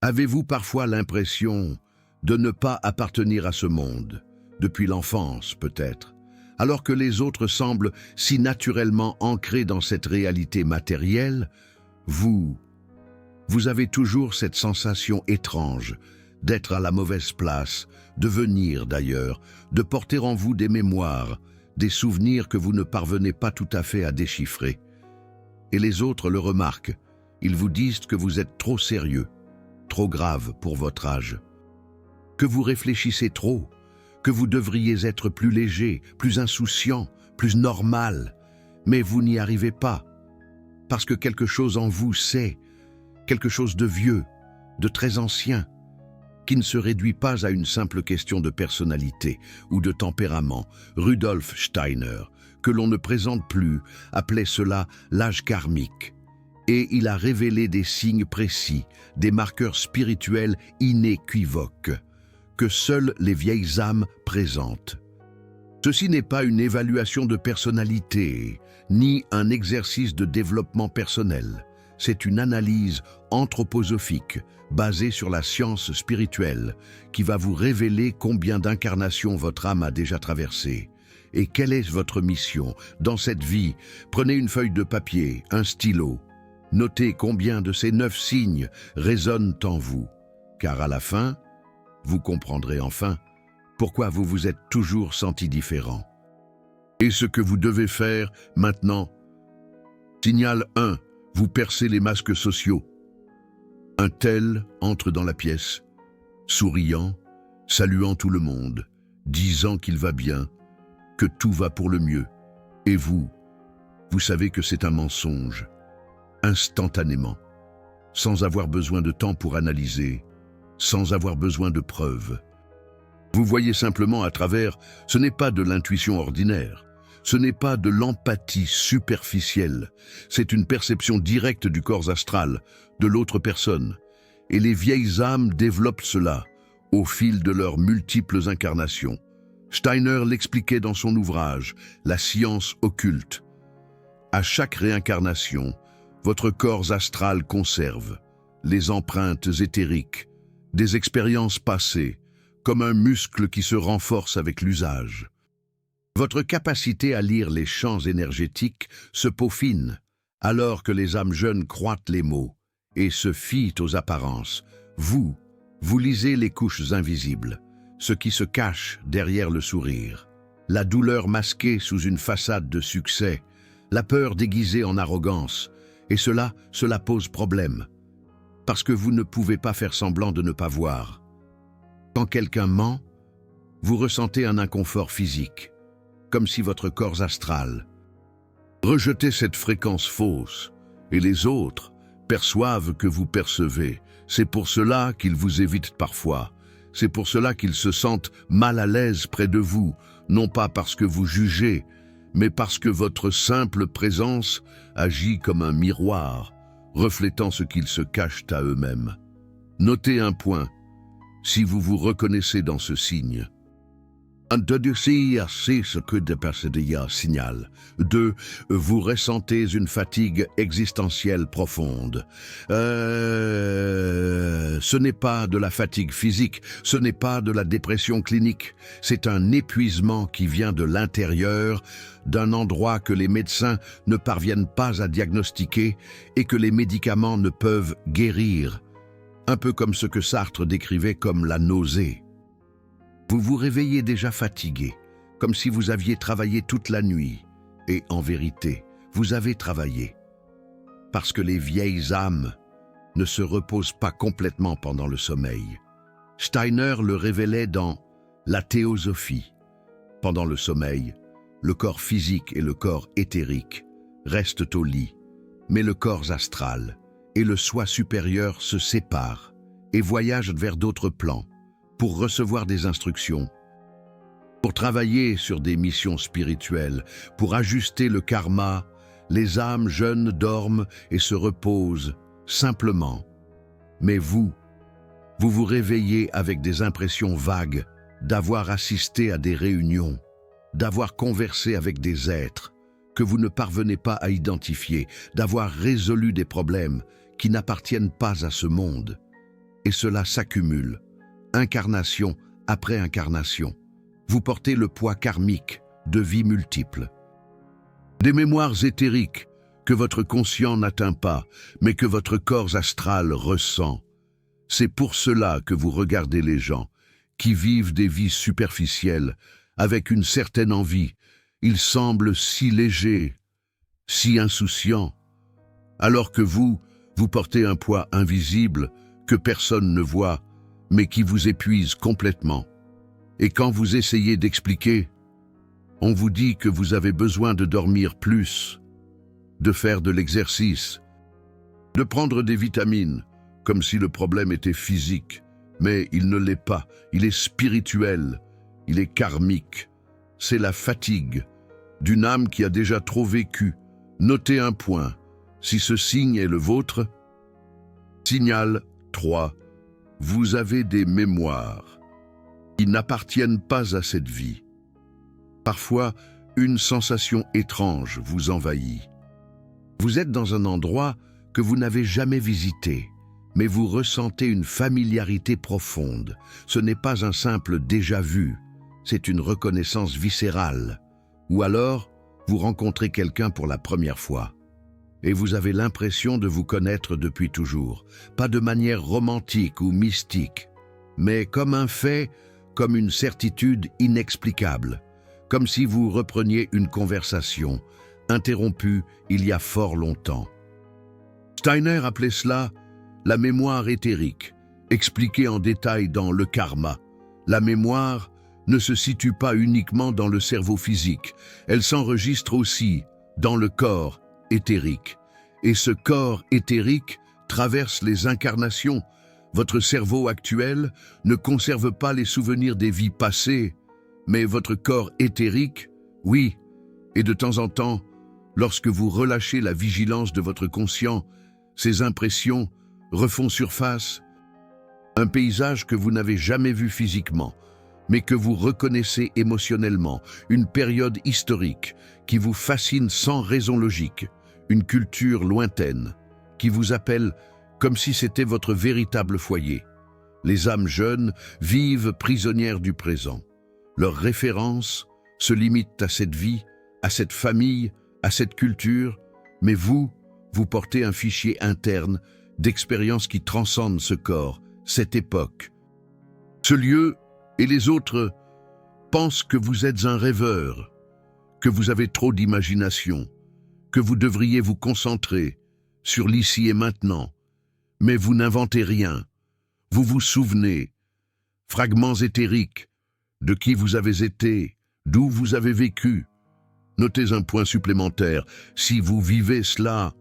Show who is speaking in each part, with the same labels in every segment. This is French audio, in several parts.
Speaker 1: Avez-vous parfois l'impression de ne pas appartenir à ce monde, depuis l'enfance peut-être, alors que les autres semblent si naturellement ancrés dans cette réalité matérielle? Vous avez toujours cette sensation étrange d'être à la mauvaise place, de venir d'ailleurs, de porter en vous des mémoires, des souvenirs que vous ne parvenez pas tout à fait à déchiffrer. Et les autres le remarquent, ils vous disent que vous êtes trop sérieux, trop grave pour votre âge, que vous réfléchissez trop, que vous devriez être plus léger, plus insouciant, plus normal, mais vous n'y arrivez pas, parce que quelque chose en vous sait, quelque chose de vieux, de très ancien, qui ne se réduit pas à une simple question de personnalité ou de tempérament. Rudolf Steiner, que l'on ne présente plus, appelait cela l'âge karmique. Et il a révélé des signes précis, des marqueurs spirituels inéquivoques, que seules les vieilles âmes présentent. Ceci n'est pas une évaluation de personnalité, ni un exercice de développement personnel. C'est une analyse anthroposophique, basée sur la science spirituelle, qui va vous révéler combien d'incarnations votre âme a déjà traversées. Et quelle est votre mission dans cette vie? Prenez une feuille de papier, un stylo. Notez combien de ces 9 signes résonnent en vous, car à la fin, vous comprendrez enfin pourquoi vous vous êtes toujours senti différent. Et ce que vous devez faire maintenant. Signal 1. Vous percez les masques sociaux. Un tel entre dans la pièce, souriant, saluant tout le monde, disant qu'il va bien, que tout va pour le mieux. Et vous savez que c'est un mensonge, instantanément, sans avoir besoin de temps pour analyser, sans avoir besoin de preuves. Vous voyez simplement à travers, ce n'est pas de l'intuition ordinaire, ce n'est pas de l'empathie superficielle, c'est une perception directe du corps astral, de l'autre personne. Et les vieilles âmes développent cela au fil de leurs multiples incarnations. Steiner l'expliquait dans son ouvrage « La science occulte ». À chaque réincarnation, votre corps astral conserve les empreintes éthériques, des expériences passées, comme un muscle qui se renforce avec l'usage. Votre capacité à lire les champs énergétiques se peaufine, alors que les âmes jeunes croient les mots et se fient aux apparences. Vous lisez les couches invisibles, ce qui se cache derrière le sourire, la douleur masquée sous une façade de succès, la peur déguisée en arrogance, et cela pose problème, parce que vous ne pouvez pas faire semblant de ne pas voir. Quand quelqu'un ment, vous ressentez un inconfort physique, comme si votre corps astral rejetait cette fréquence fausse, et les autres perçoivent que vous percevez. C'est pour cela qu'ils vous évitent parfois. C'est pour cela qu'ils se sentent mal à l'aise près de vous, non pas parce que vous jugez, mais parce que votre simple présence agit comme un miroir, reflétant ce qu'ils se cachent à eux-mêmes. Notez un point, si vous vous reconnaissez dans ce signe. 1. Ce que de signal. 2. Vous ressentez une fatigue existentielle profonde. Ce n'est pas de la fatigue physique, ce n'est pas de la dépression clinique. C'est un épuisement qui vient de l'intérieur, d'un endroit que les médecins ne parviennent pas à diagnostiquer et que les médicaments ne peuvent guérir. Un peu comme ce que Sartre décrivait comme la nausée. Vous vous réveillez déjà fatigué, comme si vous aviez travaillé toute la nuit. Et en vérité, vous avez travaillé. Parce que les vieilles âmes ne se reposent pas complètement pendant le sommeil. Steiner le révélait dans La Théosophie. Pendant le sommeil, le corps physique et le corps éthérique restent au lit, mais le corps astral et le soi supérieur se séparent et voyagent vers d'autres plans, pour recevoir des instructions, pour travailler sur des missions spirituelles, pour ajuster le karma. Les âmes jeunes dorment et se reposent simplement. Mais vous vous réveillez avec des impressions vagues, d'avoir assisté à des réunions, d'avoir conversé avec des êtres que vous ne parvenez pas à identifier, d'avoir résolu des problèmes qui n'appartiennent pas à ce monde. et cela s'accumule, incarnation après incarnation. Vous portez le poids karmique de vies multiples. Des mémoires éthériques que votre conscient n'atteint pas, mais que votre corps astral ressent. C'est pour cela que vous regardez les gens qui vivent des vies superficielles avec une certaine envie. Ils semblent si légers, si insouciants, alors que vous portez un poids invisible que personne ne voit, mais qui vous épuise complètement. Et quand vous essayez d'expliquer, on vous dit que vous avez besoin de dormir plus, de faire de l'exercice, de prendre des vitamines, comme si le problème était physique. Mais il ne l'est pas, il est spirituel, il est karmique. C'est la fatigue d'une âme qui a déjà trop vécu. Notez un point, si ce signe est le vôtre. Signal 3. Vous avez des mémoires qui n'appartiennent pas à cette vie. Parfois, une sensation étrange vous envahit. Vous êtes dans un endroit que vous n'avez jamais visité, mais vous ressentez une familiarité profonde. Ce n'est pas un simple déjà-vu, c'est une reconnaissance viscérale. Ou alors, vous rencontrez quelqu'un pour la première fois, et vous avez l'impression de vous connaître depuis toujours, pas de manière romantique ou mystique, mais comme un fait, comme une certitude inexplicable, comme si vous repreniez une conversation, interrompue il y a fort longtemps. Steiner appelait cela la mémoire éthérique, expliquée en détail dans Le Karma. La mémoire ne se situe pas uniquement dans le cerveau physique, elle s'enregistre aussi dans le corps éthérique. Et ce corps éthérique traverse les incarnations. Votre cerveau actuel ne conserve pas les souvenirs des vies passées, mais votre corps éthérique, oui. Et de temps en temps, lorsque vous relâchez la vigilance de votre conscient, ces impressions refont surface. Un paysage que vous n'avez jamais vu physiquement, mais que vous reconnaissez émotionnellement, une période historique qui vous fascine sans raison logique, une culture lointaine qui vous appelle comme si c'était votre véritable foyer. Les âmes jeunes vivent prisonnières du présent. Leurs références se limitent à cette vie, à cette famille, à cette culture, mais vous portez un fichier interne d'expériences qui transcendent ce corps, cette époque. Ce lieu et les autres pensent que vous êtes un rêveur, que vous avez trop d'imagination, que vous devriez vous concentrer sur l'ici et maintenant. Mais vous n'inventez rien. Vous vous souvenez, fragments éthériques, de qui vous avez été, d'où vous avez vécu. Notez un point supplémentaire, si vous vivez cela.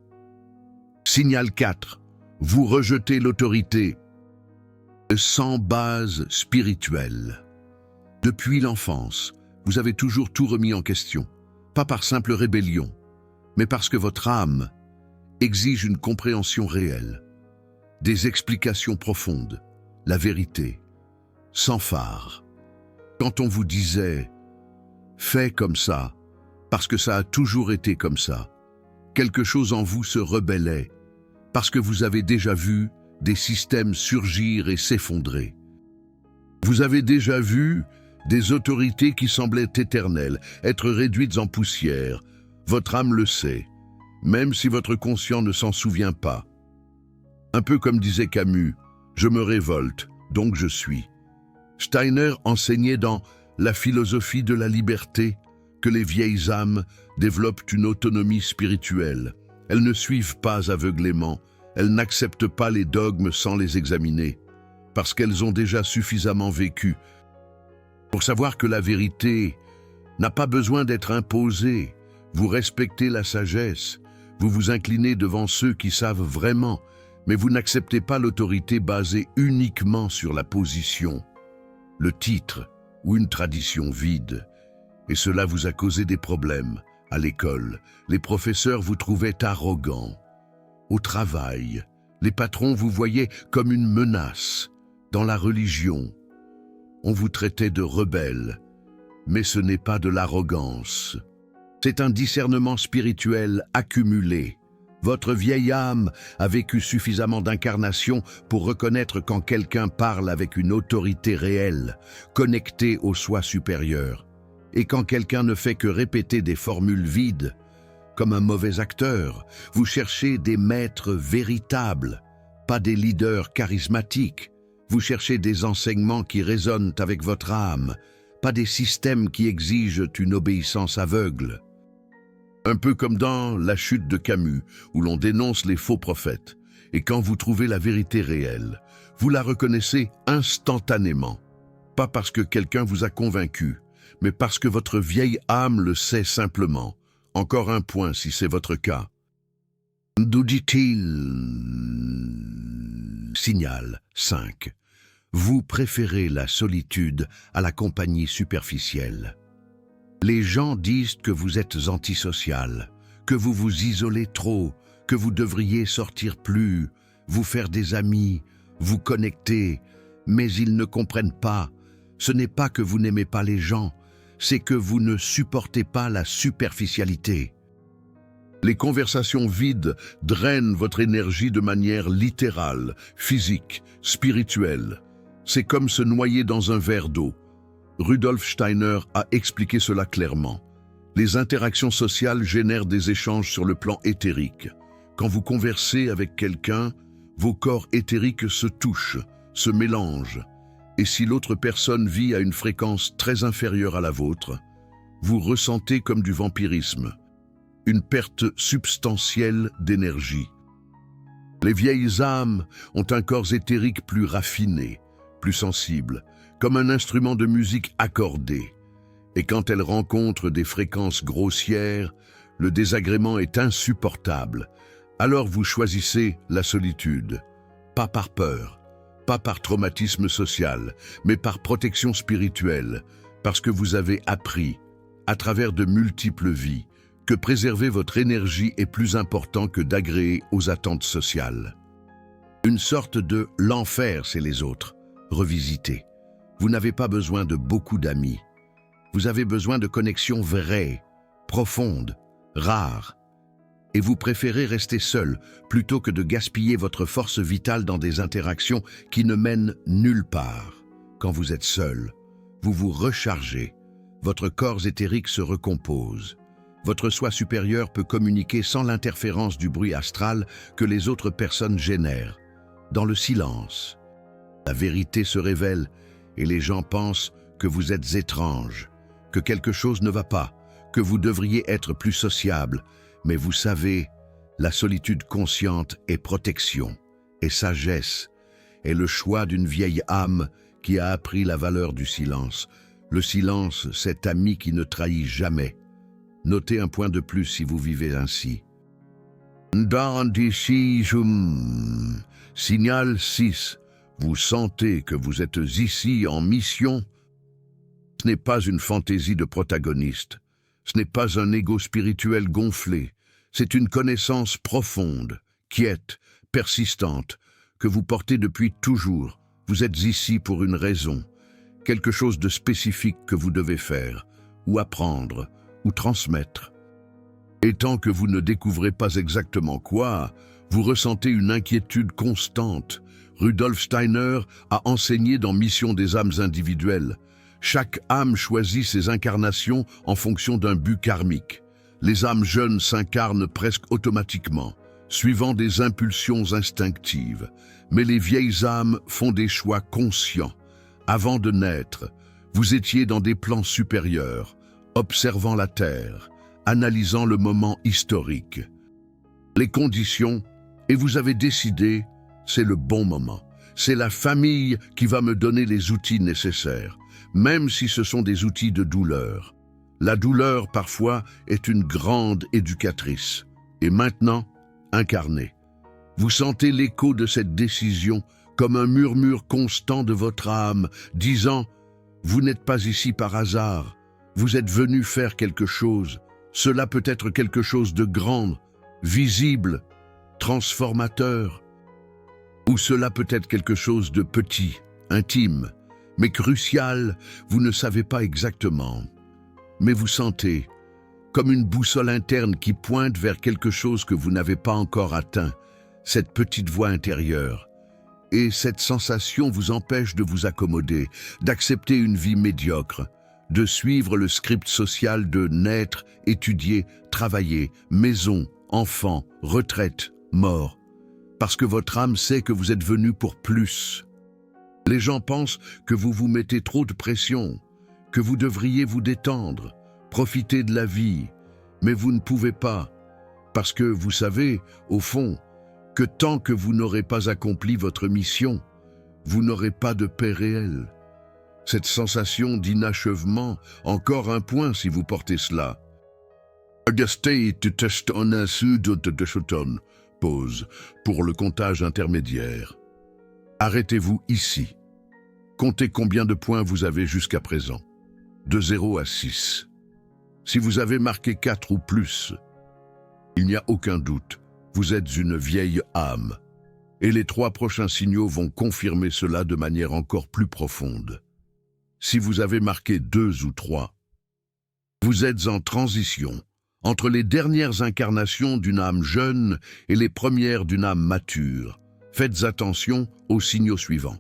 Speaker 1: Signal 4. Vous rejetez l'autorité. Sans base spirituelle. Depuis l'enfance, vous avez toujours tout remis en question, pas par simple rébellion, mais parce que votre âme exige une compréhension réelle, des explications profondes, la vérité, sans phare. Quand on vous disait « fais comme ça », parce que ça a toujours été comme ça, quelque chose en vous se rebellait, parce que vous avez déjà vu des systèmes surgir et s'effondrer. Vous avez déjà vu des autorités qui semblaient éternelles, être réduites en poussière. Votre âme le sait, même si votre conscient ne s'en souvient pas. Un peu comme disait Camus, « Je me révolte, donc je suis ». Steiner enseignait dans La philosophie de la liberté que les vieilles âmes développent une autonomie spirituelle. Elles ne suivent pas aveuglément, elles n'acceptent pas les dogmes sans les examiner, parce qu'elles ont déjà suffisamment vécu pour savoir que la vérité n'a pas besoin d'être imposée. Vous respectez la sagesse, vous vous inclinez devant ceux qui savent vraiment, mais vous n'acceptez pas l'autorité basée uniquement sur la position, le titre ou une tradition vide. Et cela vous a causé des problèmes. À l'école, les professeurs vous trouvaient arrogant. Au travail, les patrons vous voyaient comme une menace. Dans la religion, on vous traitait de rebelle, mais ce n'est pas de l'arrogance. C'est un discernement spirituel accumulé. Votre vieille âme a vécu suffisamment d'incarnations pour reconnaître quand quelqu'un parle avec une autorité réelle, connectée au soi supérieur, et quand quelqu'un ne fait que répéter des formules vides. Comme un mauvais acteur, vous cherchez des maîtres véritables, pas des leaders charismatiques. Vous cherchez des enseignements qui résonnent avec votre âme, pas des systèmes qui exigent une obéissance aveugle. Un peu comme dans La Chute de Camus, où l'on dénonce les faux prophètes. Et quand vous trouvez la vérité réelle, vous la reconnaissez instantanément. Pas parce que quelqu'un vous a convaincu, mais parce que votre vieille âme le sait simplement. Encore un point si c'est votre cas. D'où dit-il? Signal 5. Vous préférez la solitude à la compagnie superficielle. Les gens disent que vous êtes antisocial, que vous vous isolez trop, que vous devriez sortir plus, vous faire des amis, vous connecter, mais ils ne comprennent pas. Ce n'est pas que vous n'aimez pas les gens, c'est que vous ne supportez pas la superficialité. Les conversations vides drainent votre énergie de manière littérale, physique, spirituelle. C'est comme se noyer dans un verre d'eau. Rudolf Steiner a expliqué cela clairement. Les interactions sociales génèrent des échanges sur le plan éthérique. Quand vous conversez avec quelqu'un, vos corps éthériques se touchent, se mélangent. Et si l'autre personne vit à une fréquence très inférieure à la vôtre, vous ressentez comme du vampirisme, une perte substantielle d'énergie. Les vieilles âmes ont un corps éthérique plus raffiné, plus sensible, comme un instrument de musique accordé. Et quand elles rencontrent des fréquences grossières, le désagrément est insupportable. Alors vous choisissez la solitude, pas par peur, pas par traumatisme social, mais par protection spirituelle, parce que vous avez appris, à travers de multiples vies, que préserver votre énergie est plus important que d'agréer aux attentes sociales. Une sorte de « l'enfer, c'est les autres », revisité. Vous n'avez pas besoin de beaucoup d'amis. Vous avez besoin de connexions vraies, profondes, rares. Et vous préférez rester seul plutôt que de gaspiller votre force vitale dans des interactions qui ne mènent nulle part. Quand vous êtes seul, vous vous rechargez. Votre corps éthérique se recompose. Votre soi supérieur peut communiquer sans l'interférence du bruit astral que les autres personnes génèrent. Dans le silence, la vérité se révèle et les gens pensent que vous êtes étrange, que quelque chose ne va pas, que vous devriez être plus sociable. Mais vous savez, la solitude consciente est protection, est sagesse, est le choix d'une vieille âme qui a appris la valeur du silence. Le silence, cet ami qui ne trahit jamais. Notez un point de plus si vous vivez ainsi. Signal 6. Vous sentez que vous êtes ici en mission. Ce n'est pas une fantaisie de protagoniste. Ce n'est pas un ego spirituel gonflé. C'est une connaissance profonde, quiète, persistante, que vous portez depuis toujours. Vous êtes ici pour une raison. Quelque chose de spécifique que vous devez faire, ou apprendre, ou transmettre. Et tant que vous ne découvrez pas exactement quoi, vous ressentez une inquiétude constante. Rudolf Steiner a enseigné dans Mission des âmes individuelles. Chaque âme choisit ses incarnations en fonction d'un but karmique. Les âmes jeunes s'incarnent presque automatiquement, suivant des impulsions instinctives. Mais les vieilles âmes font des choix conscients. Avant de naître, vous étiez dans des plans supérieurs, observant la Terre, analysant le moment historique, les conditions, et vous avez décidé, c'est le bon moment. C'est la famille qui va me donner les outils nécessaires, même si ce sont des outils de douleur. La douleur, parfois, est une grande éducatrice. Et maintenant, incarnée. Vous sentez l'écho de cette décision comme un murmure constant de votre âme, disant « Vous n'êtes pas ici par hasard, vous êtes venu faire quelque chose. Cela peut être quelque chose de grand, visible, transformateur. Ou cela peut être quelque chose de petit, intime, mais crucial, vous ne savez pas exactement. Mais vous sentez comme une boussole interne qui pointe vers quelque chose que vous n'avez pas encore atteint, cette petite voix intérieure. Et cette sensation vous empêche de vous accommoder, d'accepter une vie médiocre, de suivre le script social de naître, étudier, travailler, maison, enfant, retraite, mort. Parce que votre âme sait que vous êtes venu pour plus. Les gens pensent que vous vous mettez trop de pression, que vous devriez vous détendre, profiter de la vie, mais vous ne pouvez pas, parce que vous savez, au fond, que tant que vous n'aurez pas accompli votre mission, vous n'aurez pas de paix réelle. Cette sensation d'inachèvement, encore un point si vous portez cela. Pause pour le comptage intermédiaire. Arrêtez-vous ici. Comptez combien de points vous avez jusqu'à présent. De 0 à 6. Si vous avez marqué 4 ou plus, il n'y a aucun doute, vous êtes une vieille âme. Et les 3 prochains signaux vont confirmer cela de manière encore plus profonde. Si vous avez marqué 2 ou 3, vous êtes en transition entre les dernières incarnations d'une âme jeune et les premières d'une âme mature. Faites attention aux signaux suivants.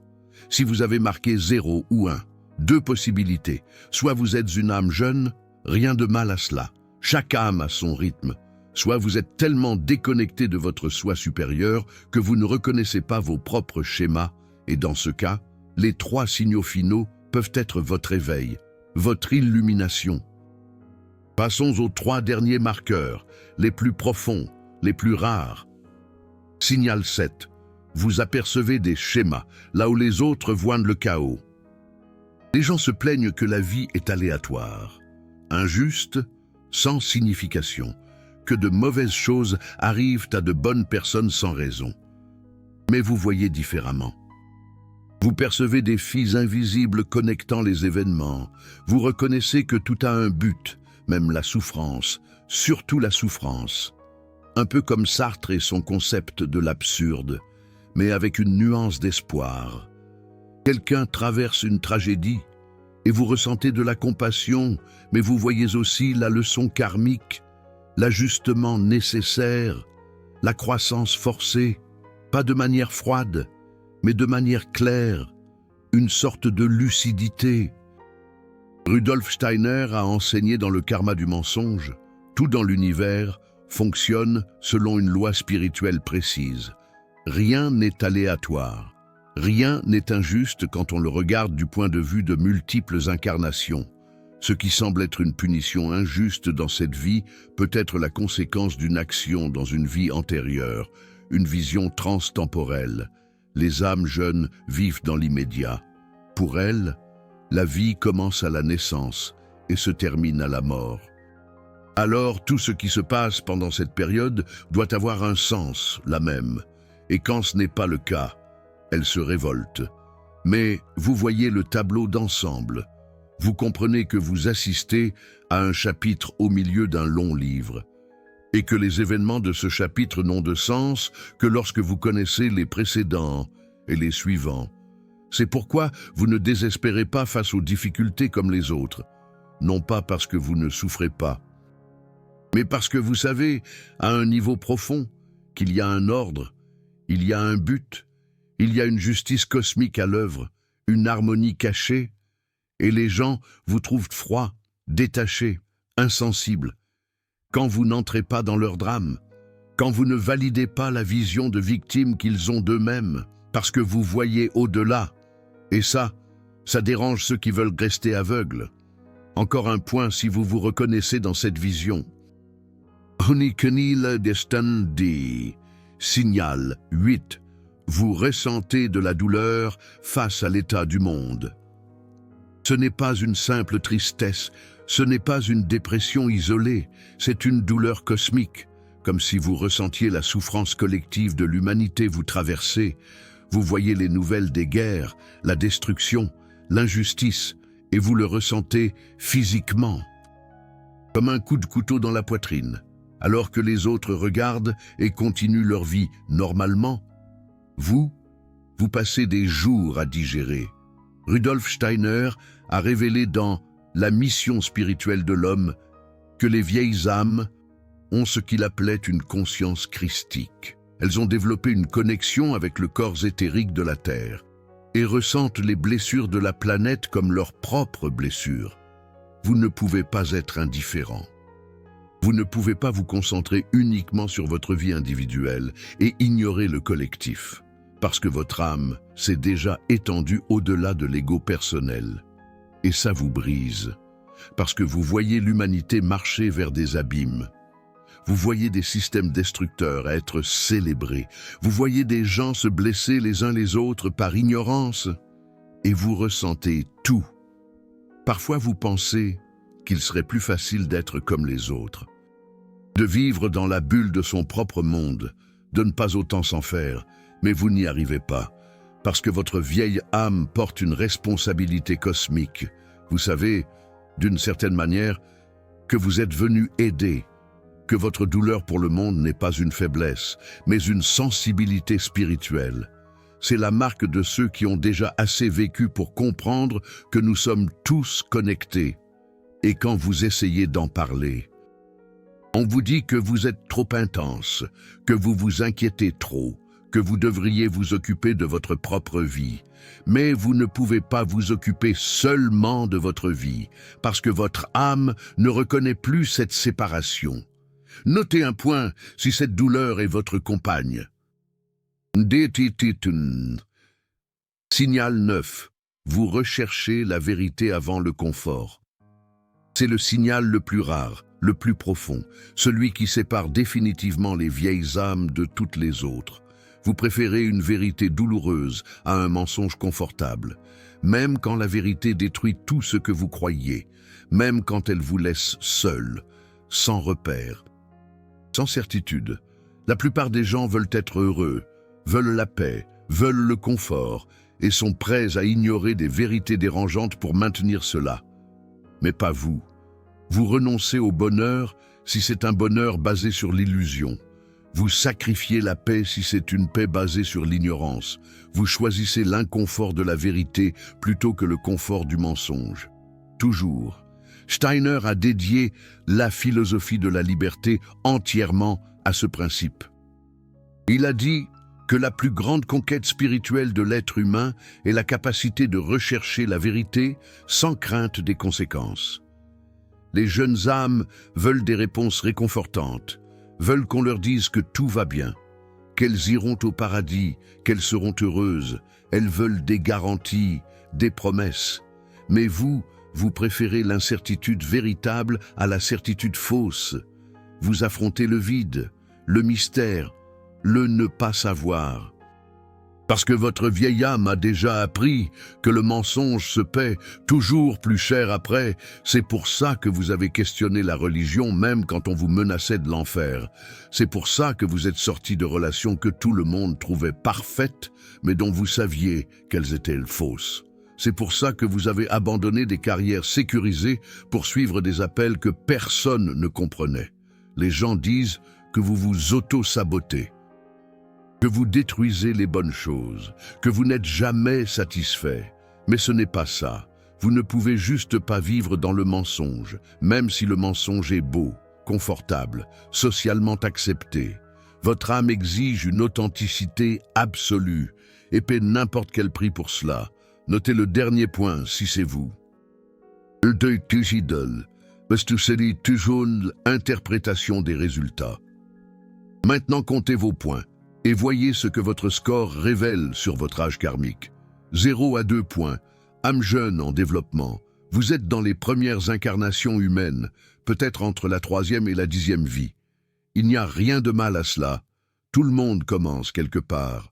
Speaker 1: Si vous avez marqué 0 ou 1, 2 possibilités. Soit vous êtes une âme jeune, rien de mal à cela. Chaque âme a son rythme. Soit vous êtes tellement déconnecté de votre soi supérieur que vous ne reconnaissez pas vos propres schémas, et dans ce cas, les 3 signaux finaux peuvent être votre éveil, votre illumination. Passons aux 3 derniers marqueurs, les plus profonds, les plus rares. Signal 7. Vous apercevez des schémas, là où les autres voient le chaos. Les gens se plaignent que la vie est aléatoire, injuste, sans signification, que de mauvaises choses arrivent à de bonnes personnes sans raison. Mais vous voyez différemment. Vous percevez des fils invisibles connectant les événements. Vous reconnaissez que tout a un but, même la souffrance, surtout la souffrance. Un peu comme Sartre et son concept de l'absurde, mais avec une nuance d'espoir. Quelqu'un traverse une tragédie et vous ressentez de la compassion, mais vous voyez aussi la leçon karmique, l'ajustement nécessaire, la croissance forcée, pas de manière froide, mais de manière claire, une sorte de lucidité. Rudolf Steiner a enseigné dans le karma du mensonge, tout dans l'univers fonctionne selon une loi spirituelle précise. Rien n'est aléatoire, rien n'est injuste quand on le regarde du point de vue de multiples incarnations. Ce qui semble être une punition injuste dans cette vie peut être la conséquence d'une action dans une vie antérieure, une vision transtemporelle. Les âmes jeunes vivent dans l'immédiat. Pour elles, la vie commence à la naissance et se termine à la mort. Alors tout ce qui se passe pendant cette période doit avoir un sens, la même. Et quand ce n'est pas le cas, elles se révoltent. Mais vous voyez le tableau d'ensemble. Vous comprenez que vous assistez à un chapitre au milieu d'un long livre, et que les événements de ce chapitre n'ont de sens que lorsque vous connaissez les précédents et les suivants. C'est pourquoi vous ne désespérez pas face aux difficultés comme les autres, non pas parce que vous ne souffrez pas, mais parce que vous savez, à un niveau profond, qu'il y a un ordre, il y a un but, il y a une justice cosmique à l'œuvre, une harmonie cachée, et les gens vous trouvent froid, détaché, insensible. Quand vous n'entrez pas dans leur drame, quand vous ne validez pas la vision de victime qu'ils ont d'eux-mêmes, parce que vous voyez au-delà. Et ça dérange ceux qui veulent rester aveugles. Encore un point si vous vous reconnaissez dans cette vision. Onikenil destin dit, signal 8. Vous ressentez de la douleur face à l'état du monde. Ce n'est pas une simple tristesse, ce n'est pas une dépression isolée, c'est une douleur cosmique, comme si vous ressentiez la souffrance collective de l'humanité vous traverser. Vous voyez les nouvelles des guerres, la destruction, l'injustice, et vous le ressentez physiquement, comme un coup de couteau dans la poitrine. Alors que les autres regardent et continuent leur vie normalement, vous passez des jours à digérer. Rudolf Steiner a révélé dans La mission spirituelle de l'homme que les vieilles âmes ont ce qu'il appelait une conscience christique. Elles ont développé une connexion avec le corps éthérique de la Terre et ressentent les blessures de la planète comme leurs propres blessures. Vous ne pouvez pas être indifférent. Vous ne pouvez pas vous concentrer uniquement sur votre vie individuelle et ignorer le collectif, parce que votre âme s'est déjà étendue au-delà de l'ego personnel. Et ça vous brise, parce que vous voyez l'humanité marcher vers des abîmes. Vous voyez des systèmes destructeurs être célébrés. Vous voyez des gens se blesser les uns les autres par ignorance. Et vous ressentez tout. Parfois vous pensez qu'il serait plus facile d'être comme les autres, de vivre dans la bulle de son propre monde, de ne pas autant s'en faire, mais vous n'y arrivez pas, parce que votre vieille âme porte une responsabilité cosmique. Vous savez, d'une certaine manière, que vous êtes venu aider, que votre douleur pour le monde n'est pas une faiblesse, mais une sensibilité spirituelle. C'est la marque de ceux qui ont déjà assez vécu pour comprendre que nous sommes tous connectés. Et quand vous essayez d'en parler, on vous dit que vous êtes trop intense, que vous vous inquiétez trop, que vous devriez vous occuper de votre propre vie. Mais vous ne pouvez pas vous occuper seulement de votre vie, parce que votre âme ne reconnaît plus cette séparation. Notez un point si cette douleur est votre compagne. Signal 9. Vous recherchez la vérité avant le confort. C'est le signal le plus rare, le plus profond, celui qui sépare définitivement les vieilles âmes de toutes les autres. Vous préférez une vérité douloureuse à un mensonge confortable, même quand la vérité détruit tout ce que vous croyiez, même quand elle vous laisse seul, sans repère, sans certitude. La plupart des gens veulent être heureux, veulent la paix, veulent le confort et sont prêts à ignorer des vérités dérangeantes pour maintenir cela. Mais pas vous. Vous renoncez au bonheur si c'est un bonheur basé sur l'illusion. Vous sacrifiez la paix si c'est une paix basée sur l'ignorance. Vous choisissez l'inconfort de la vérité plutôt que le confort du mensonge. Toujours. Steiner a dédié la philosophie de la liberté entièrement à ce principe. Il a dit que la plus grande conquête spirituelle de l'être humain est la capacité de rechercher la vérité sans crainte des conséquences. Les jeunes âmes veulent des réponses réconfortantes, veulent qu'on leur dise que tout va bien, qu'elles iront au paradis, qu'elles seront heureuses. Elles veulent des garanties, des promesses. Mais vous préférez l'incertitude véritable à la certitude fausse. Vous affrontez le vide, le mystère, le ne pas savoir. Parce que votre vieille âme a déjà appris que le mensonge se paie toujours plus cher après. C'est pour ça que vous avez questionné la religion même quand on vous menaçait de l'enfer. C'est pour ça que vous êtes sorti de relations que tout le monde trouvait parfaites, mais dont vous saviez qu'elles étaient fausses. C'est pour ça que vous avez abandonné des carrières sécurisées pour suivre des appels que personne ne comprenait. Les gens disent que vous vous auto-sabotez, que vous détruisez les bonnes choses, que vous n'êtes jamais satisfait. Mais ce n'est pas ça. Vous ne pouvez juste pas vivre dans le mensonge, même si le mensonge est beau, confortable, socialement accepté. Votre âme exige une authenticité absolue et paie n'importe quel prix pour cela. Notez le dernier point si c'est vous. Le deuil digital, parce que c'est toujours l'interprétation des résultats. Maintenant comptez vos points et voyez ce que votre score révèle sur votre âge karmique. 0 à 2 points, âme jeune en développement. Vous êtes dans les premières incarnations humaines, peut-être entre la 3e et la 10e vie. Il n'y a rien de mal à cela. Tout le monde commence quelque part.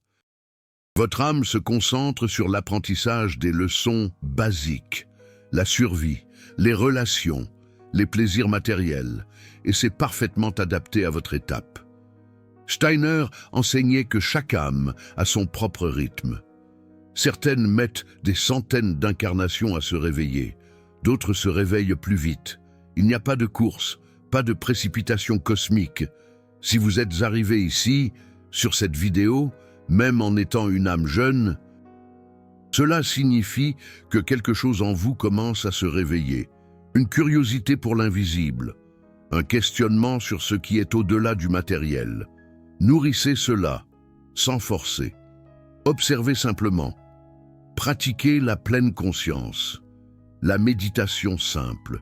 Speaker 1: Votre âme se concentre sur l'apprentissage des leçons basiques, la survie, les relations, les plaisirs matériels, et c'est parfaitement adapté à votre étape. Steiner enseignait que chaque âme a son propre rythme. Certaines mettent des centaines d'incarnations à se réveiller, d'autres se réveillent plus vite. Il n'y a pas de course, pas de précipitation cosmique. Si vous êtes arrivé ici, sur cette vidéo, même en étant une âme jeune, cela signifie que quelque chose en vous commence à se réveiller. Une curiosité pour l'invisible, un questionnement sur ce qui est au-delà du matériel. Nourrissez cela, sans forcer. Observez simplement. Pratiquez la pleine conscience, la méditation simple.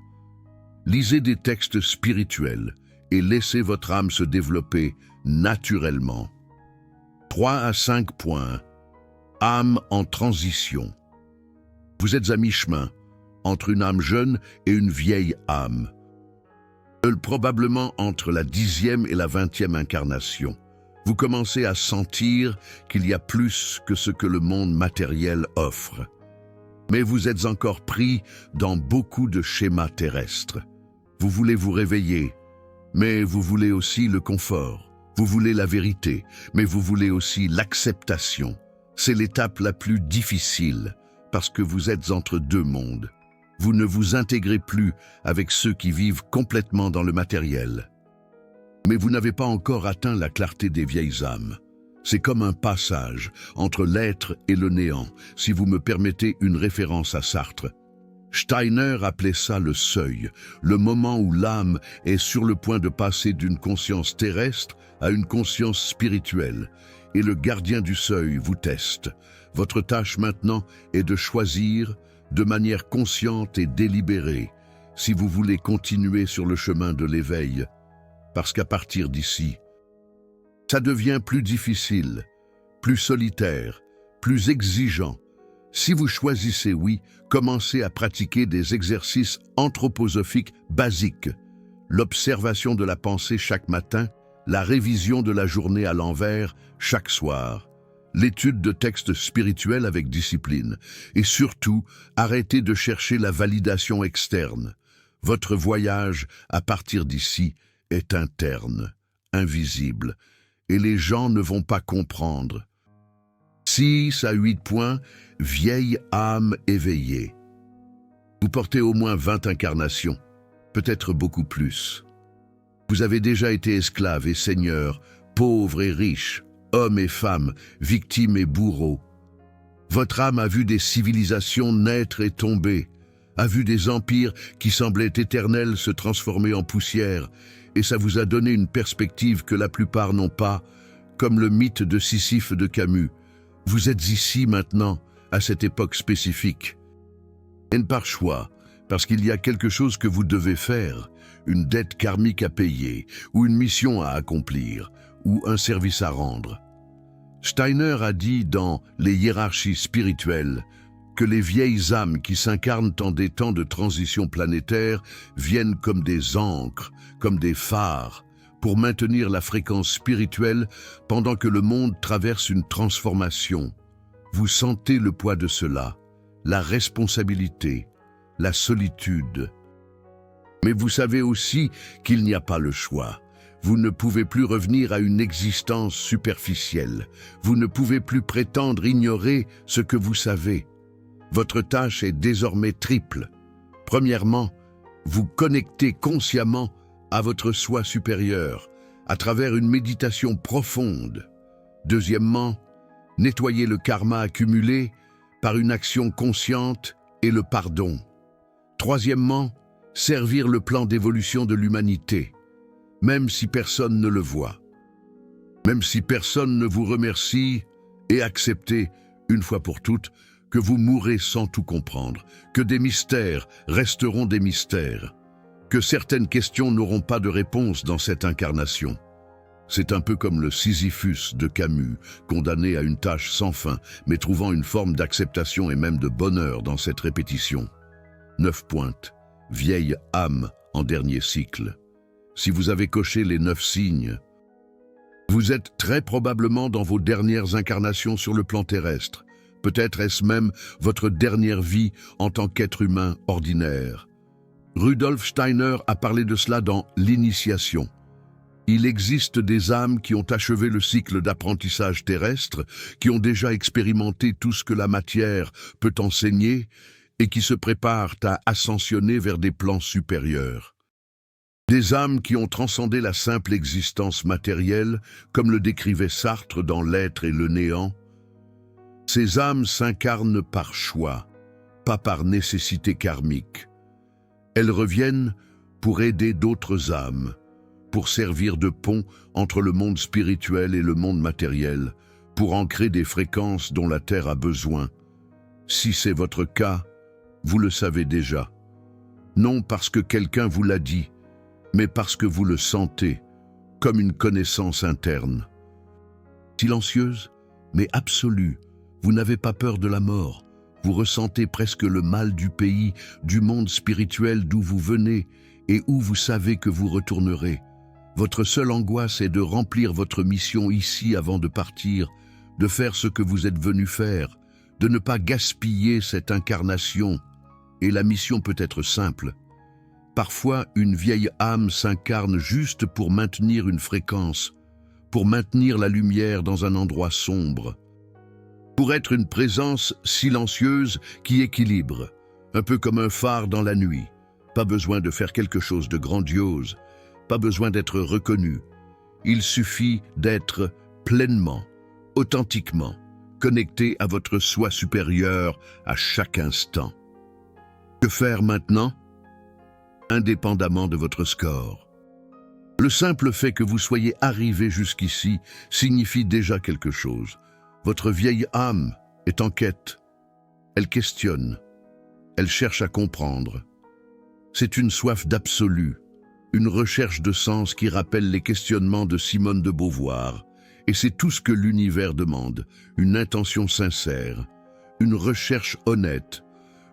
Speaker 1: Lisez des textes spirituels et laissez votre âme se développer naturellement. 3 à 5 points. Âme en transition. Vous êtes à mi-chemin entre une âme jeune et une vieille âme. Probablement entre la 10e et la 20e incarnation. Vous commencez à sentir qu'il y a plus que ce que le monde matériel offre. Mais vous êtes encore pris dans beaucoup de schémas terrestres. Vous voulez vous réveiller, mais vous voulez aussi le confort. Vous voulez la vérité, mais vous voulez aussi l'acceptation. C'est l'étape la plus difficile, parce que vous êtes entre deux mondes. Vous ne vous intégrez plus avec ceux qui vivent complètement dans le matériel. Mais vous n'avez pas encore atteint la clarté des vieilles âmes. C'est comme un passage entre l'être et le néant, si vous me permettez une référence à Sartre. Steiner appelait ça le seuil, le moment où l'âme est sur le point de passer d'une conscience terrestre à une conscience spirituelle, et le gardien du seuil vous teste. Votre tâche maintenant est de choisir, de manière consciente et délibérée, si vous voulez continuer sur le chemin de l'éveil, parce qu'à partir d'ici, ça devient plus difficile, plus solitaire, plus exigeant. Si vous choisissez oui, commencez à pratiquer des exercices anthroposophiques basiques, l'observation de la pensée chaque matin, la révision de la journée à l'envers chaque soir, l'étude de textes spirituels avec discipline, et surtout, arrêtez de chercher la validation externe. Votre voyage, à partir d'ici, est interne, invisible, et les gens ne vont pas comprendre. 6 à 8 points, vieille âme éveillée. Vous portez au moins 20 incarnations, peut-être beaucoup plus. Vous avez déjà été esclave et seigneur, pauvre et riche, homme et femme, victime et bourreau. Votre âme a vu des civilisations naître et tomber, a vu des empires qui semblaient éternels se transformer en poussière, et ça vous a donné une perspective que la plupart n'ont pas, comme le mythe de Sisyphe de Camus. Vous êtes ici maintenant, à cette époque spécifique. Et par choix, parce qu'il y a quelque chose que vous devez faire, une dette karmique à payer, ou une mission à accomplir, ou un service à rendre. Steiner a dit dans Les hiérarchies spirituelles que les vieilles âmes qui s'incarnent en des temps de transition planétaire viennent comme des ancres, comme des phares, pour maintenir la fréquence spirituelle pendant que le monde traverse une transformation. Vous sentez le poids de cela, la responsabilité, la solitude. Mais vous savez aussi qu'il n'y a pas le choix. Vous ne pouvez plus revenir à une existence superficielle. Vous ne pouvez plus prétendre ignorer ce que vous savez. Votre tâche est désormais triple. Premièrement, vous connectez consciemment à votre soi supérieur, à travers une méditation profonde. Deuxièmement, nettoyer le karma accumulé par une action consciente et le pardon. Troisièmement, servir le plan d'évolution de l'humanité, même si personne ne le voit. Même si personne ne vous remercie, et acceptez, une fois pour toutes, que vous mourrez sans tout comprendre, que des mystères resteront des mystères, que certaines questions n'auront pas de réponse dans cette incarnation. C'est un peu comme le Sisyphus de Camus, condamné à une tâche sans fin, mais trouvant une forme d'acceptation et même de bonheur dans cette répétition. 9 pointes, vieille âme en dernier cycle. Si vous avez coché les 9 signes, vous êtes très probablement dans vos dernières incarnations sur le plan terrestre. Peut-être est-ce même votre dernière vie en tant qu'être humain ordinaire. Rudolf Steiner a parlé de cela dans L'Initiation. Il existe des âmes qui ont achevé le cycle d'apprentissage terrestre, qui ont déjà expérimenté tout ce que la matière peut enseigner et qui se préparent à ascensionner vers des plans supérieurs. Des âmes qui ont transcendé la simple existence matérielle, comme le décrivait Sartre dans L'être et le néant. Ces âmes s'incarnent par choix, pas par nécessité karmique. Elles reviennent pour aider d'autres âmes, pour servir de pont entre le monde spirituel et le monde matériel, pour ancrer des fréquences dont la Terre a besoin. Si c'est votre cas, vous le savez déjà. Non parce que quelqu'un vous l'a dit, mais parce que vous le sentez, comme une connaissance interne. Silencieuse, mais absolue, vous n'avez pas peur de la mort. Vous ressentez presque le mal du pays, du monde spirituel d'où vous venez et où vous savez que vous retournerez. Votre seule angoisse est de remplir votre mission ici avant de partir, de faire ce que vous êtes venu faire, de ne pas gaspiller cette incarnation. Et la mission peut être simple. Parfois, une vieille âme s'incarne juste pour maintenir une fréquence, pour maintenir la lumière dans un endroit sombre, pour être une présence silencieuse qui équilibre, un peu comme un phare dans la nuit. Pas besoin de faire quelque chose de grandiose, pas besoin d'être reconnu. Il suffit d'être pleinement, authentiquement, connecté à votre soi supérieur à chaque instant. Que faire maintenant? Indépendamment de votre score. Le simple fait que vous soyez arrivé jusqu'ici signifie déjà quelque chose. Votre vieille âme est en quête. Elle questionne. Elle cherche à comprendre. C'est une soif d'absolu, une recherche de sens qui rappelle les questionnements de Simone de Beauvoir. Et c'est tout ce que l'univers demande, une intention sincère, une recherche honnête,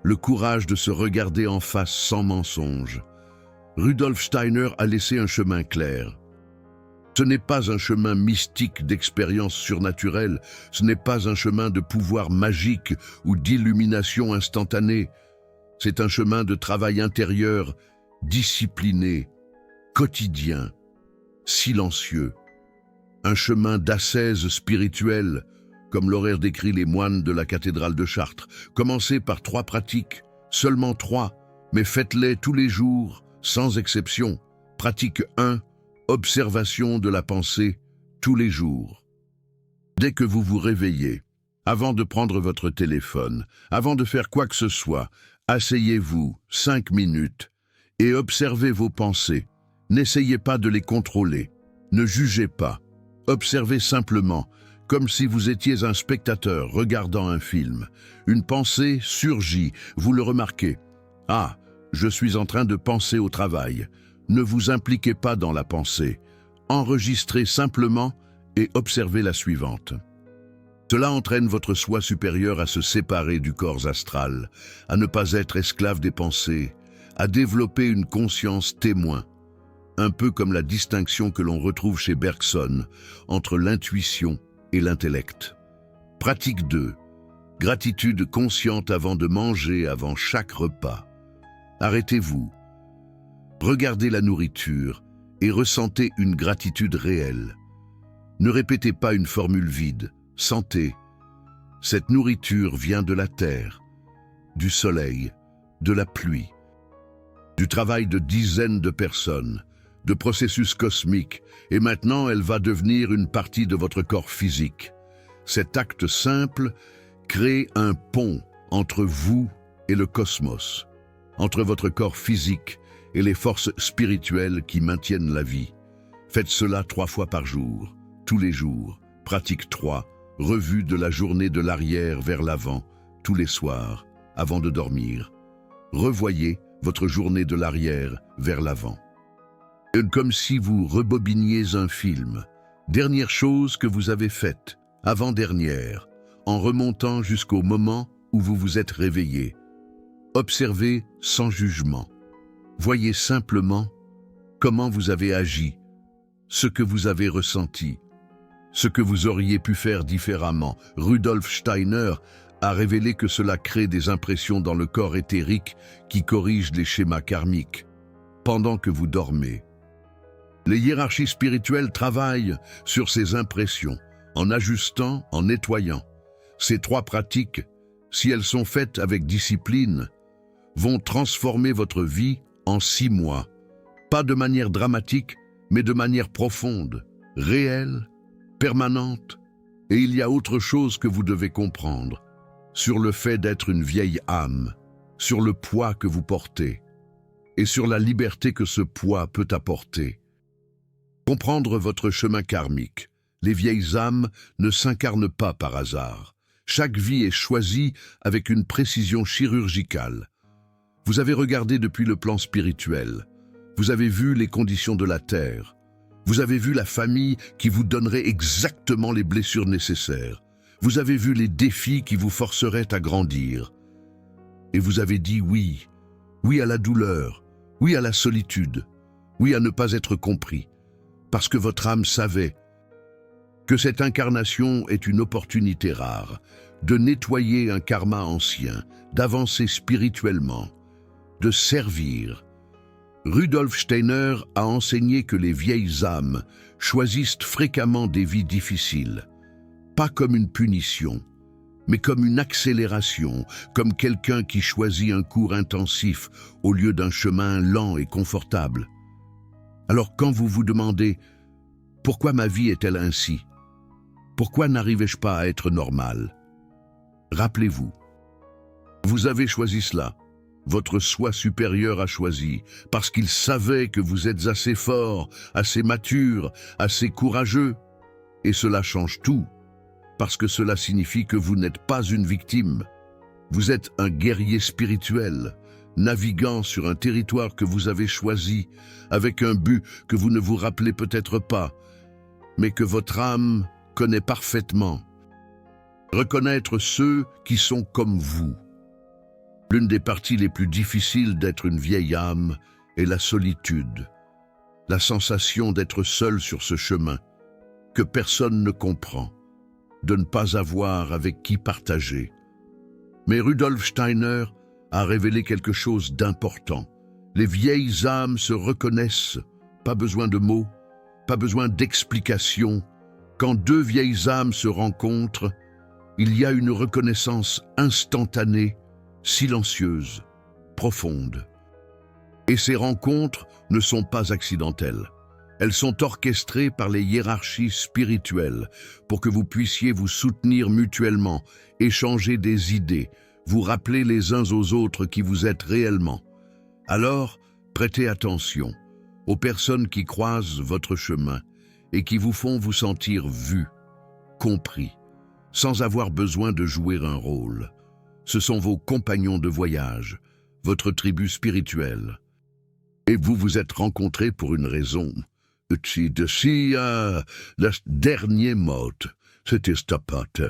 Speaker 1: le courage de se regarder en face sans mensonge. Rudolf Steiner a laissé un chemin clair. Ce n'est pas un chemin mystique d'expérience surnaturelle, ce n'est pas un chemin de pouvoir magique ou d'illumination instantanée. C'est un chemin de travail intérieur, discipliné, quotidien, silencieux. Un chemin d'ascèse spirituelle, comme l'auraient décrit les moines de la cathédrale de Chartres. Commencez par 3 pratiques, seulement 3, mais faites-les tous les jours, sans exception. Pratique 1, observation de la pensée, tous les jours. Dès que vous vous réveillez, avant de prendre votre téléphone, avant de faire quoi que ce soit, asseyez-vous 5 minutes et observez vos pensées. N'essayez pas de les contrôler, ne jugez pas. Observez simplement, comme si vous étiez un spectateur regardant un film. Une pensée surgit, vous le remarquez. « Ah, je suis en train de penser au travail. » Ne vous impliquez pas dans la pensée. Enregistrez simplement et observez la suivante. Cela entraîne votre soi supérieur à se séparer du corps astral, à ne pas être esclave des pensées, à développer une conscience témoin. Un peu comme la distinction que l'on retrouve chez Bergson entre l'intuition et l'intellect. Pratique 2. Gratitude consciente avant de manger, avant chaque repas. Arrêtez-vous. Regardez la nourriture et ressentez une gratitude réelle. Ne répétez pas une formule vide. Sentez. Cette nourriture vient de la terre, du soleil, de la pluie, du travail de dizaines de personnes, de processus cosmiques, et maintenant elle va devenir une partie de votre corps physique. Cet acte simple crée un pont entre vous et le cosmos, entre votre corps physique et les forces spirituelles qui maintiennent la vie. Faites cela 3 fois par jour, tous les jours. Pratique 3, revue de la journée de l'arrière vers l'avant, tous les soirs, avant de dormir. Revoyez votre journée de l'arrière vers l'avant. Comme si vous rebobiniez un film. Dernière chose que vous avez faite, avant-dernière, en remontant jusqu'au moment où vous vous êtes réveillé. Observez sans jugement. Voyez simplement comment vous avez agi, ce que vous avez ressenti, ce que vous auriez pu faire différemment. Rudolf Steiner a révélé que cela crée des impressions dans le corps éthérique qui corrigent les schémas karmiques. Pendant que vous dormez, les hiérarchies spirituelles travaillent sur ces impressions, en ajustant, en nettoyant. Ces 3 pratiques, si elles sont faites avec discipline, vont transformer votre vie en 6 mois. Pas de manière dramatique, mais de manière profonde, réelle, permanente. Et il y a autre chose que vous devez comprendre, sur le fait d'être une vieille âme, sur le poids que vous portez. et sur la liberté que ce poids peut apporter. Comprendre votre chemin karmique. Les vieilles âmes ne s'incarnent pas par hasard. Chaque vie est choisie avec une précision chirurgicale. Vous avez regardé depuis le plan spirituel. Vous avez vu les conditions de la terre. Vous avez vu la famille qui vous donnerait exactement les blessures nécessaires. Vous avez vu les défis qui vous forceraient à grandir. Et vous avez dit oui. Oui à la douleur. Oui à la solitude. Oui à ne pas être compris. Parce que votre âme savait que cette incarnation est une opportunité rare de nettoyer un karma ancien, d'avancer spirituellement, de servir. Rudolf Steiner a enseigné que les vieilles âmes choisissent fréquemment des vies difficiles, pas comme une punition, mais comme une accélération, comme quelqu'un qui choisit un cours intensif au lieu d'un chemin lent et confortable. Alors quand vous vous demandez « Pourquoi ma vie est-elle ainsi ? Pourquoi n'arrivais-je pas à être normal ?» Rappelez-vous, vous avez choisi cela. Votre soi supérieur a choisi, parce qu'il savait que vous êtes assez fort, assez mature, assez courageux. Et cela change tout, parce que cela signifie que vous n'êtes pas une victime. Vous êtes un guerrier spirituel, naviguant sur un territoire que vous avez choisi, avec un but que vous ne vous rappelez peut-être pas, mais que votre âme connaît parfaitement. Reconnaître ceux qui sont comme vous. L'une des parties les plus difficiles d'être une vieille âme est la solitude, la sensation d'être seul sur ce chemin, que personne ne comprend, de ne pas avoir avec qui partager. Mais Rudolf Steiner a révélé quelque chose d'important. Les vieilles âmes se reconnaissent, pas besoin de mots, pas besoin d'explications. Quand deux vieilles âmes se rencontrent, il y a une reconnaissance instantanée, silencieuse, profonde. Et ces rencontres ne sont pas accidentelles. Elles sont orchestrées par les hiérarchies spirituelles pour que vous puissiez vous soutenir mutuellement, échanger des idées, vous rappeler les uns aux autres qui vous êtes réellement. Alors, prêtez attention aux personnes qui croisent votre chemin et qui vous font vous sentir vu, compris, sans avoir besoin de jouer un rôle. Ce sont vos compagnons de voyage, votre tribu spirituelle. Et vous vous êtes rencontrés pour une raison. Le dernier mot, c'était stoppate.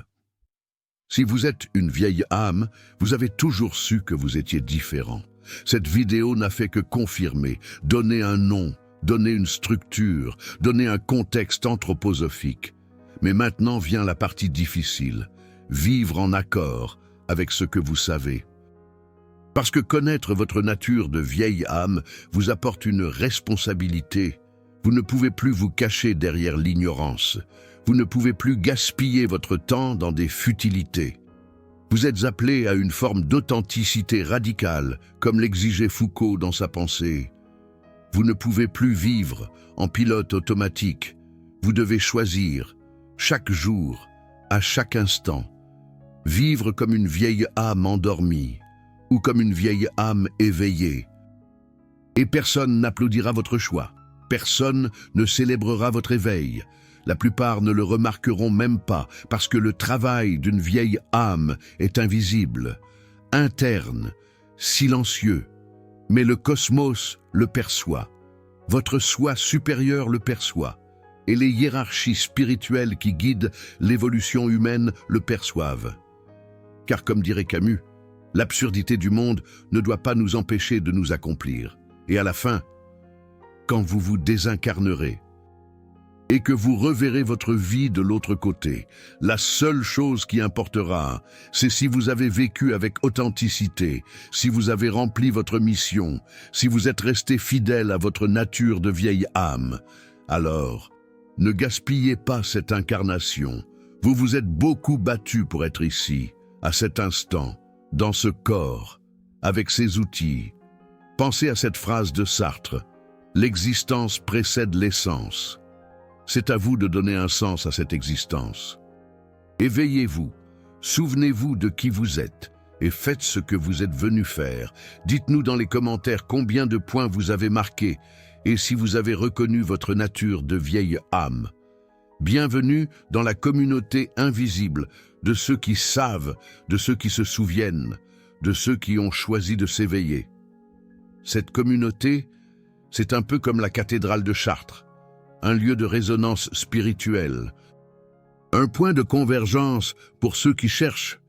Speaker 1: Si vous êtes une vieille âme, vous avez toujours su que vous étiez différent. Cette vidéo n'a fait que confirmer, donner un nom, donner une structure, donner un contexte anthroposophique. Mais maintenant vient la partie difficile, vivre en accord avec ce que vous savez. Parce que connaître votre nature de vieille âme vous apporte une responsabilité. Vous ne pouvez plus vous cacher derrière l'ignorance. Vous ne pouvez plus gaspiller votre temps dans des futilités. Vous êtes appelé à une forme d'authenticité radicale, comme l'exigeait Foucault dans sa pensée. Vous ne pouvez plus vivre en pilote automatique. Vous devez choisir, chaque jour, à chaque instant, vivre comme une vieille âme endormie ou comme une vieille âme éveillée. Et personne n'applaudira votre choix. Personne ne célébrera votre éveil. La plupart ne le remarqueront même pas parce que le travail d'une vieille âme est invisible, interne, silencieux. Mais le cosmos le perçoit. Votre soi supérieur le perçoit. Et les hiérarchies spirituelles qui guident l'évolution humaine le perçoivent. Car comme dirait Camus, l'absurdité du monde ne doit pas nous empêcher de nous accomplir. Et à la fin, quand vous vous désincarnerez et que vous reverrez votre vie de l'autre côté, la seule chose qui importera, c'est si vous avez vécu avec authenticité, si vous avez rempli votre mission, si vous êtes resté fidèle à votre nature de vieille âme. Alors, ne gaspillez pas cette incarnation. Vous vous êtes beaucoup battu pour être ici, à cet instant, dans ce corps, avec ces outils. Pensez à cette phrase de Sartre. L'existence précède l'essence. C'est à vous de donner un sens à cette existence. Éveillez-vous, souvenez-vous de qui vous êtes et faites ce que vous êtes venus faire. Dites-nous dans les commentaires combien de points vous avez marqués et si vous avez reconnu votre nature de vieille âme. Bienvenue dans la communauté invisible de ceux qui savent, de ceux qui se souviennent, de ceux qui ont choisi de s'éveiller. Cette communauté, c'est un peu comme la cathédrale de Chartres, un lieu de résonance spirituelle, un point de convergence pour ceux qui cherchent